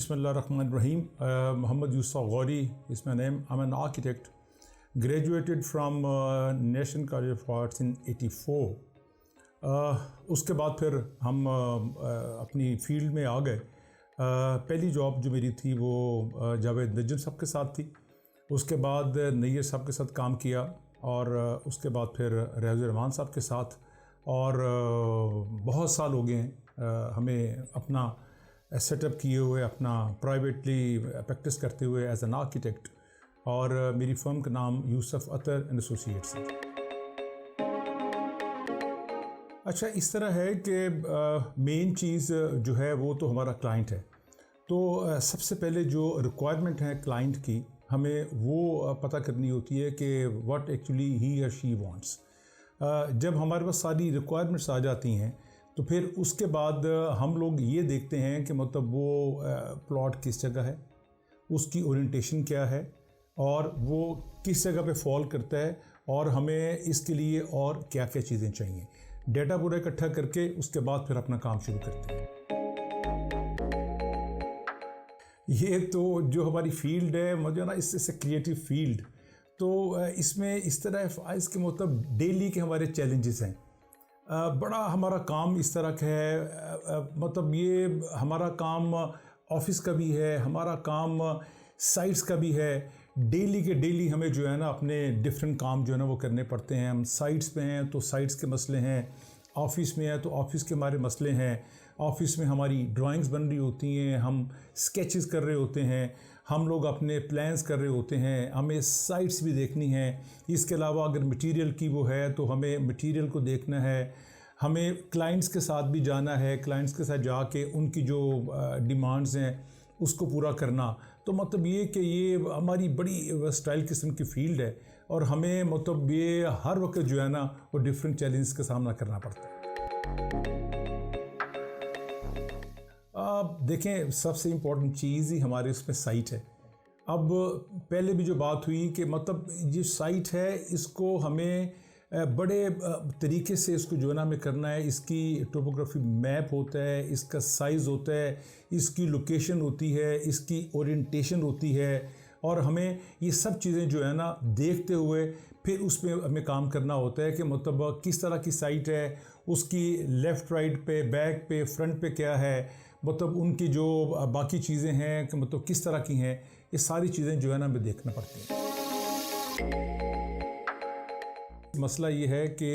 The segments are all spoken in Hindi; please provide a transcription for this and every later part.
Bismillahirrahmanirrahim. Muhammad Yusuf Ghori is my name. I'm an architect. Graduated from National College of Arts in 84. उसके बाद फिर हम अपनी फील्ड में आ गए। पहली जॉब जो मेरी थी वो जावेद नजम साहब के साथ थी। उसके बाद नैयर साहब के साथ काम किया और उसके बाद फिर रियाजुर रहमान साहब के साथ, और बहुत साल हो गए हैं हमें अपना सेटअप किए हुए, अपना प्राइवेटली प्रैक्टिस करते हुए एज एन आर्किटेक्ट, और मेरी फर्म का नाम यूसुफ अतर एंड एसोसिएट्स है। अच्छा, इस तरह है कि मेन चीज़ जो है वो तो हमारा क्लाइंट है। तो सबसे पहले जो रिक्वायरमेंट है क्लाइंट की, हमें वो पता करनी होती है कि व्हाट एक्चुअली ही और शी वांट्स। जब हमारे पास सारी रिक्वायरमेंट्स आ जाती हैं तो फिर उसके बाद हम लोग ये देखते हैं कि मतलब वो प्लॉट किस जगह है, उसकी ओरिएंटेशन क्या है, और वो किस जगह पे फॉल करता है, और हमें इसके लिए और क्या क्या चीज़ें चाहिए। डेटा पूरा इकट्ठा करके उसके बाद फिर अपना काम शुरू करते हैं। ये तो जो हमारी फील्ड है, मुझे ना इससे क्रिएटिव फील्ड, तो इसमें इस तरह है इसके मतलब डेली के हमारे चैलेंजेस हैं। बड़ा हमारा काम इस तरह का है, मतलब ये हमारा काम ऑफिस का भी है, हमारा काम साइट्स का भी है। डेली के डेली हमें जो है ना अपने डिफरेंट काम जो है ना वो करने पड़ते हैं। हम साइट्स पे हैं तो साइट्स के मसले हैं, ऑफ़िस में है तो ऑफ़िस के हमारे मसले हैं, ऑफ़िस में हमारी ड्राइंग्स बन रही होती हैं, हम स्केचेस कर रहे होते हैं, हम लोग अपने प्लान्स कर रहे होते हैं, हमें साइट्स भी देखनी है। इसके अलावा अगर मटेरियल की वो है तो हमें मटेरियल को देखना है, हमें क्लाइंट्स के साथ भी जाना है, क्लाइंट्स के साथ जाके उनकी जो डिमांड्स हैं उसको पूरा करना। तो मतलब ये कि ये हमारी बड़ी स्टाइल किस्म की फील्ड है, और हमें मतलब ये हर वक्त जो है ना वो डिफरेंट चैलेंज का सामना करना पड़ता है। अब देखें, सबसे इम्पोर्टेंट चीज़ ही हमारे उसमें साइट है। अब पहले भी जो बात हुई कि मतलब ये साइट है, इसको हमें बड़े तरीके से इसको जो है ना हमें करना है। इसकी टोपोग्राफी मैप होता है, इसका साइज़ होता है, इसकी लोकेशन होती है, इसकी ओरिएंटेशन होती है, और हमें ये सब चीज़ें जो है ना देखते हुए फिर उसमें हमें काम करना होता है कि मतलब किस तरह की साइट है, उसकी लेफ़्ट राइट पे, बैक पे, फ्रंट पे क्या है, मतलब उनकी जो बाकी चीज़ें हैं कि मतलब किस तरह की हैं, ये सारी चीज़ें जो है ना हमें देखना पड़ती हैं। मसला ये है कि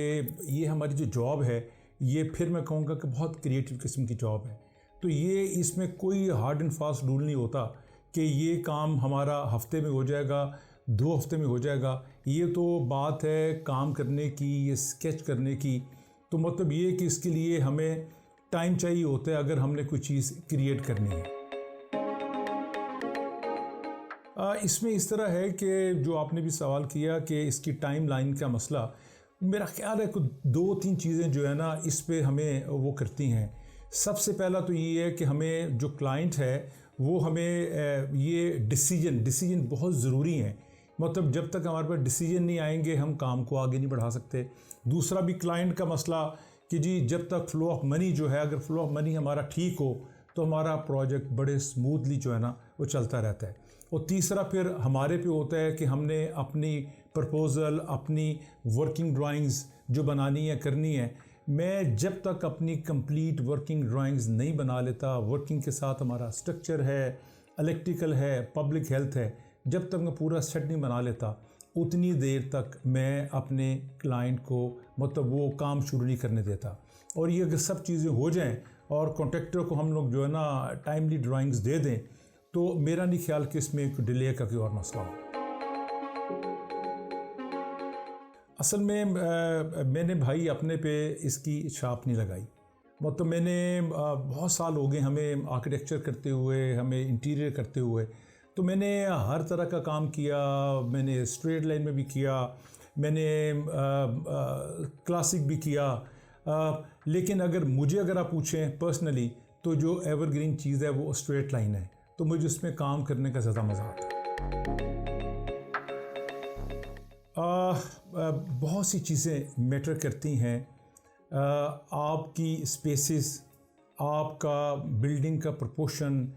ये हमारी जो जॉब है, ये फिर मैं कहूँगा कि बहुत क्रिएटिव किस्म की जॉब है। तो ये इसमें कोई हार्ड एंड फास्ट रूल नहीं होता कि ये काम हमारा हफ्ते में हो जाएगा, 2 हफ्ते में हो जाएगा। ये तो बात है काम करने की, ये स्केच करने की। तो मतलब ये कि इसके लिए हमें टाइम चाहिए होता है अगर हमने कोई चीज़ क्रिएट करनी है। इसमें इस तरह है कि जो आपने भी सवाल किया कि इसकी टाइम लाइन का मसला, मेरा ख्याल है कि 2-3 चीज़ें जो है ना इस पे हमें वो करती हैं। सबसे पहला तो ये है कि हमें जो क्लाइंट है वो हमें ये डिसीजन बहुत ज़रूरी है। मतलब जब तक हमारे पास डिसीजन नहीं आएंगे हम काम को आगे नहीं बढ़ा सकते। दूसरा भी क्लाइंट का मसला कि जी जब तक फ़्लो ऑफ मनी जो है, अगर फ़्लो ऑफ मनी हमारा ठीक हो तो हमारा प्रोजेक्ट बड़े स्मूथली जो है ना वो चलता रहता है। और तीसरा फिर हमारे पे होता है कि हमने अपनी प्रपोज़ल, अपनी वर्किंग ड्राइंग्स जो बनानी है, करनी है। मैं जब तक अपनी कंप्लीट वर्किंग ड्राइंग्स नहीं बना लेता, वर्किंग के साथ हमारा स्ट्रक्चर है, इलेक्ट्रिकल है, पब्लिक हेल्थ है, जब तक मैं पूरा सेट नहीं बना लेता, उतनी देर तक मैं अपने क्लाइंट को मतलब वो काम शुरू नहीं करने देता। और ये अगर सब चीज़ें हो जाएं और कॉन्ट्रैक्टर को हम लोग जो है ना टाइमली ड्राइंग्स दे दें, तो मेरा नहीं ख्याल कि इसमें एक डिले का कोई और मसला हो। असल में मैंने भाई अपने पे इसकी छाप नहीं लगाई। मतलब मैंने बहुत साल हो गए हमें आर्किटेक्चर करते हुए, हमें इंटीरियर करते हुए। तो मैंने हर तरह का काम किया, मैंने स्ट्रेट लाइन में भी किया, मैंने क्लासिक भी किया। लेकिन अगर आप पूछें पर्सनली तो जो एवरग्रीन चीज़ है वो स्ट्रेट लाइन है, तो मुझे उसमें काम करने का ज़्यादा मज़ा आता है। बहुत सी चीज़ें मैटर करती हैं। आपकी स्पेसेस, आपका बिल्डिंग का प्रोपोर्शन,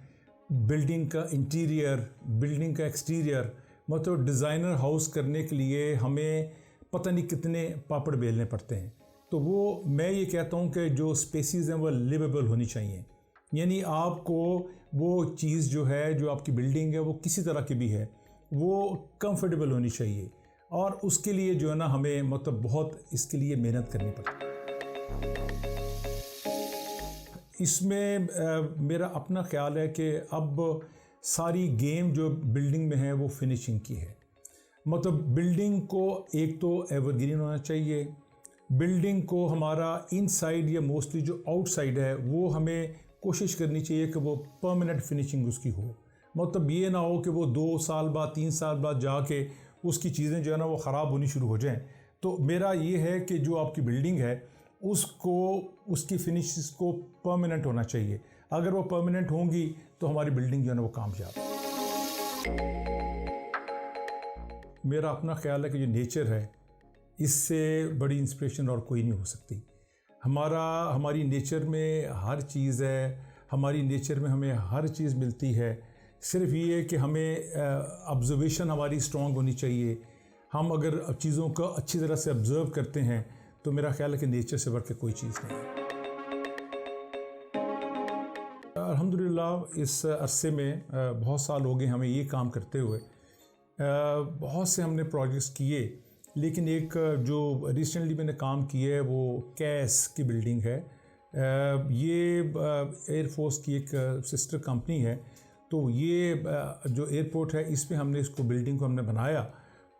बिल्डिंग का इंटीरियर, बिल्डिंग का एक्सटीरियर, मतलब डिज़ाइनर हाउस करने के लिए हमें पता नहीं कितने पापड़ बेलने पड़ते हैं। तो वो मैं ये कहता हूँ कि जो स्पेसिस हैं वो लिवेबल होनी चाहिए, यानी आपको वो चीज़ जो है, जो आपकी बिल्डिंग है वो किसी तरह की भी है, वो कंफर्टेबल होनी चाहिए। और उसके लिए जो है ना हमें मतलब बहुत इसके लिए मेहनत करनी पड़ती है। इसमें मेरा अपना ख्याल है कि अब सारी गेम जो बिल्डिंग में है वो फिनिशिंग की है। मतलब बिल्डिंग को एक तो एवरग्रीन होना चाहिए, बिल्डिंग को हमारा इनसाइड या मोस्टली जो आउटसाइड है वो हमें कोशिश करनी चाहिए कि वो परमानेंट फिनिशिंग उसकी हो। मतलब ये ना हो कि वो 2 साल बाद 3 साल बाद जाके उसकी चीज़ें जो है ना वो ख़राब होनी शुरू हो जाएं। तो मेरा ये है कि जो आपकी बिल्डिंग है उसको, उसकी फिनिश को परमानेंट होना चाहिए। अगर वो परमानेंट होंगी तो हमारी बिल्डिंग जो है ना वो कामयाब। मेरा अपना ख्याल है कि जो नेचर है इससे बड़ी इंस्पिरेशन और कोई नहीं हो सकती। हमारी नेचर में हर चीज़ है, हमारी नेचर में हमें हर चीज़ मिलती है। सिर्फ ये है कि हमें ऑब्जर्वेशन हमारी स्ट्रॉन्ग होनी चाहिए। हम अगर चीज़ों को अच्छी तरह से ऑब्ज़र्व करते हैं तो मेरा ख्याल है कि नेचर से बढ़ के कोई चीज़ नहीं है। अल्हम्दुलिल्लाह इस अरसे में बहुत साल हो गए हमें ये काम करते हुए। बहुत से हमने प्रोजेक्ट्स किए, लेकिन एक जो रिसेंटली मैंने काम किया है वो कैस की बिल्डिंग है। ये एयरफोर्स की एक सिस्टर कंपनी है। तो ये जो एयरपोर्ट है इसमें हमने इसको बिल्डिंग को हमने बनाया।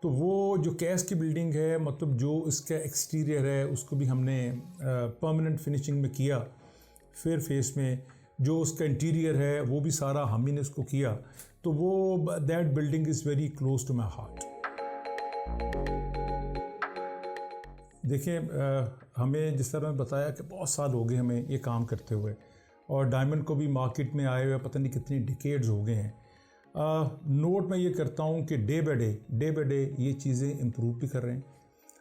तो वो जो कैस की बिल्डिंग है, मतलब जो इसका एक्सटीरियर है उसको भी हमने परमानेंट फिनिशिंग में किया। फिर फेस में जो उसका इंटीरियर है वो भी सारा हम ही ने उसको किया। तो वो that building is very close to my heart. देखिए हमें जिस तरह बताया कि बहुत साल हो गए हमें ये काम करते हुए, और डायमंड को भी मार्केट में आए हुए पता नहीं कितनी डिकेड्स हो गए हैं। नोट मैं ये करता हूँ कि डे बाय डे ये चीज़ें इम्प्रूव भी कर रहे हैं।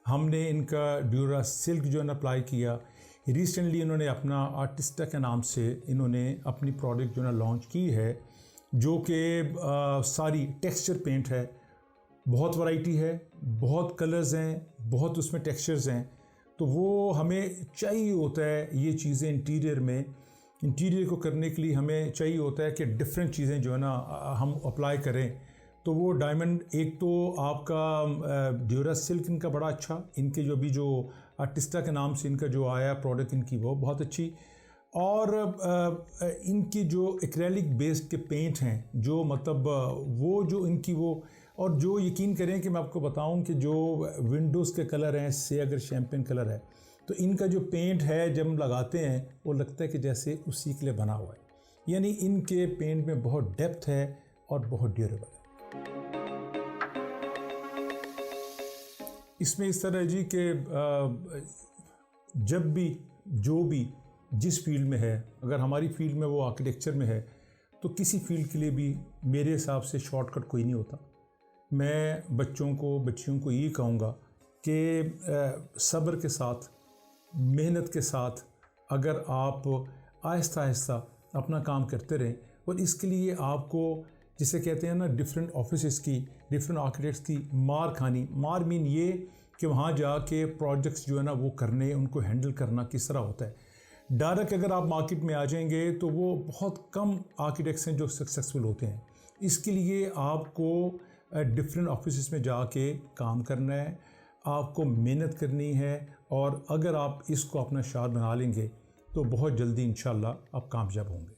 हमने इनका ड्यूरा सिल्क जो है ना अप्लाई किया। रिसेंटली इन्होंने अपना आर्टिस्टा के नाम से इन्होंने अपनी प्रोडक्ट जो है ना लॉन्च की है, जो कि सारी टेक्सचर पेंट है। बहुत वैरायटी है, बहुत कलर्स हैं, बहुत उसमें टेक्सचर्स हैं। तो वो हमें चाहिए होता है ये चीज़ें इंटीरियर को करने के लिए हमें चाहिए होता है कि डिफरेंट चीज़ें जो है ना हम अप्लाई करें। तो वो डायमंड, एक तो आपका ड्यूरा सिल्क इनका बड़ा अच्छा, इनके जो भी जो आर्टिस्टा के नाम से इनका जो आया प्रोडक्ट इनकी वो बहुत अच्छी। और इनकी जो एक्रेलिक बेस्ड के पेंट हैं, जो मतलब वो जो इनकी वो, और जो यकीन करें कि मैं आपको बताऊं कि जो विंडोज़ के कलर हैं से अगर शैम्पेन कलर है, तो इनका जो पेंट है जब हम लगाते हैं वो लगता है कि जैसे उसी के लिए बना हुआ है। यानी इनके पेंट में बहुत डेप्थ है और बहुत ड्यूरेबल है। इसमें इस तरह जी कि जब भी जो भी जिस फील्ड में है, अगर हमारी फील्ड में वो आर्किटेक्चर में है, तो किसी फील्ड के लिए भी मेरे हिसाब से शॉर्टकट कोई नहीं होता। मैं बच्चियों को ये कहूँगा कि सब्र के साथ, मेहनत के साथ अगर आप आहिस्ता आहिस्ता अपना काम करते रहें, और इसके लिए आपको जिसे कहते हैं ना डिफरेंट ऑफिसेस की, डिफरेंट आर्किटेक्ट्स की मार मीन ये कि वहाँ जाके प्रोजेक्ट्स जो है ना वो करने, उनको हैंडल करना किस तरह होता है। डायरेक्ट अगर आप मार्केट में आ जाएंगे तो वो बहुत कम आर्किटेक्ट्स हैं जो सक्सेसफुल होते हैं। इसके लिए आपको डिफरेंट ऑफिसेस में जाके काम करना है, आपको मेहनत करनी है, और अगर आप इसको अपना शार बना लेंगे तो बहुत जल्दी इंशाल्लाह आप कामयाब होंगे।